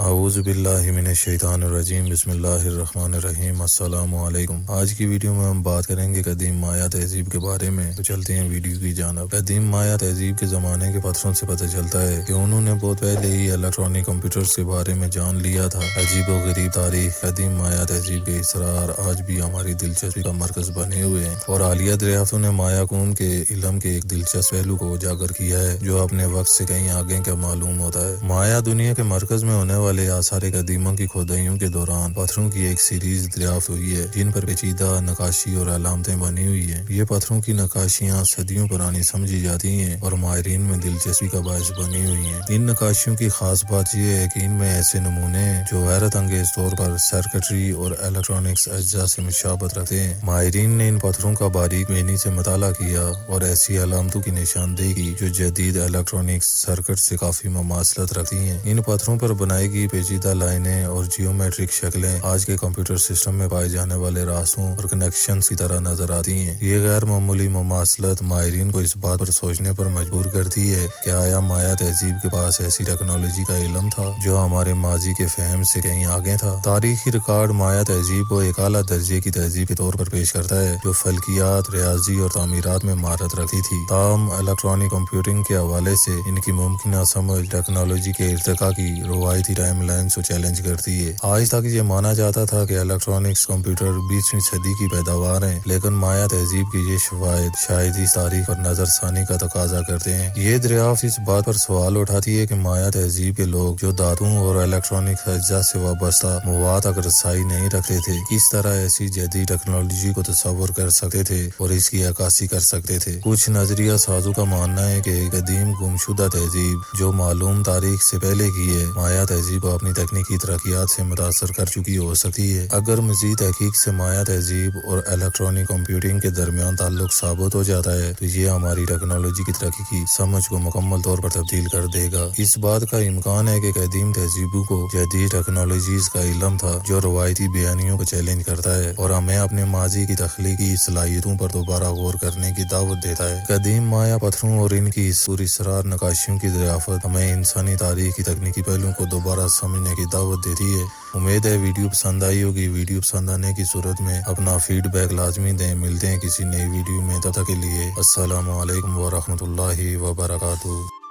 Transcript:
اعوذ باللہ من الشیطان الرجیم بسم اللہ الرحمن الرحیم السلام علیکم۔ آج کی ویڈیو میں ہم بات کریں گے قدیم مایا تہذیب کے بارے میں، تو چلتے ہیں ویڈیو کی جانب۔ قدیم مایا تہذیب کے زمانے کے پتھروں سے پتہ چلتا ہے کہ انہوں نے بہت پہلے ہی الیکٹرانک کمپیوٹرز کے بارے میں جان لیا تھا۔ عجیب و غریب تاریخ قدیم مایا تہذیب کے اسرار آج بھی ہماری دلچسپی کا مرکز بنے ہوئے ہیں، اور حالیہ دریافتوں نے مایا کون کے علم کے ایک دلچسپ پہلو کو اجاگر کیا ہے جو اپنے وقت سے کہیں آگے کا معلوم ہوتا ہے۔ مایا دنیا کے مرکز میں ہونے والے آثار قدیمہ کی کھدائیوں کے دوران پتھروں کی ایک سیریز دریافت ہوئی ہے جن پر پیچیدہ نقاشی اور علامتیں بنی ہوئی ہیں۔ یہ پتھروں کی نقاشیاں صدیوں پرانی سمجھی جاتی ہیں اور ماہرین میں دلچسپی کا باعث بنی ہوئی ہیں۔ ان نقاشیوں کی خاص بات یہ ہے کہ ان میں ایسے نمونے ہیں جو حیرت انگیز طور پر سرکٹری اور الیکٹرانکس اجزاء سے مشابہت رکھتے ہیں۔ ماہرین نے ان پتھروں کا باریک بینی سے مطالعہ کیا اور ایسی علامتوں کی نشاندہی کی جو جدید الیکٹرانکس سرکٹ سے کافی مماثلت رکھتی ہیں۔ ان پتھروں پر بنائی گئی پیچیدہ لائنیں اور جیومیٹرک شکلیں آج کے کمپیوٹر سسٹم میں پائے جانے والے راستوں اور کنیکشنز کی طرح نظر آتی ہیں۔ یہ غیر معمولی مماثلت ماہرین کو اس بات پر سوچنے پر مجبور کرتی ہے کہ آیا مایا تہذیب کے پاس ایسی ٹیکنالوجی کا علم تھا جو ہمارے ماضی کے فہم سے کہیں آگے تھا۔ تاریخی ریکارڈ مایا تہذیب کو ایک اعلیٰ درجے کی تہذیب کے طور پر پیش کرتا ہے جو فلکیات، ریاضی اور تعمیرات میں مہارت رکھتی تھی۔ تاہم الیکٹرانک کمپیوٹنگ کے حوالے سے ان کی ممکنہ سمجھ ٹیکنالوجی کے ارتقاء کی روایتی ٹائم لائنز کو چیلنج کرتی ہے۔ آج تک یہ مانا جاتا تھا کہ الیکٹرانکس کمپیوٹر 20ویں صدی کی پیداوار ہیں، لیکن مایا تہذیب کی یہ شواہد شاید اس تاریخ پر نظر ثانی کا تقاضا کرتے ہیں۔ یہ دریافت اس بات پر سوال اٹھاتی ہے کہ مایا تہذیب کے لوگ جو دھاتوں اور الیکٹرانک اجزاء سے وابستہ مواد تک رسائی نہیں رکھتے تھے، کس طرح ایسی جدید ٹیکنالوجی کو تصور کر سکتے تھے اور اس کی عکاسی کر سکتے تھے۔ کچھ نظریہ سازوں کا ماننا ہے کہ قدیم گمشدہ تہذیب جو معلوم تاریخ سے پہلے کی ہے، مایا تہذیب کو اپنی تکنیکی ترقیات سے متاثر کر چکی ہو سکتی ہے۔ اگر مزید تحقیق سے مایا تہذیب اور الیکٹرانک کمپیوٹنگ کے درمیان تعلق ثابت ہو جاتا ہے تو یہ ہماری ٹیکنالوجی کی ترقی کی سمجھ کو مکمل طور پر تبدیل کر دے گا۔ اس بات کا امکان ہے کہ قدیم تہذیبوں کو جدید ٹیکنالوجیز کا علم تھا جو روایتی بیانیوں کو چیلنج کرتا ہے اور ہمیں اپنے ماضی کی تخلیقی صلاحیتوں پر دوبارہ غور کرنے کی دعوت دیتا ہے۔ قدیم مایا پتھروں اور ان کی پراسرار نقاشیوں کی دریافت ہمیں انسانی تاریخ کی تکنیکی پہلوؤں کو دوبارہ سمجھنے کی دعوت دیتی ہے۔ امید ہے ویڈیو پسند آئی ہوگی۔ ویڈیو پسند آنے کی صورت میں اپنا فیڈ بیک لازمی دیں۔ ملتے ہیں کسی نئی ویڈیو میں، تب تک کے لیے السلام علیکم ورحمۃ اللہ وبرکاتہ۔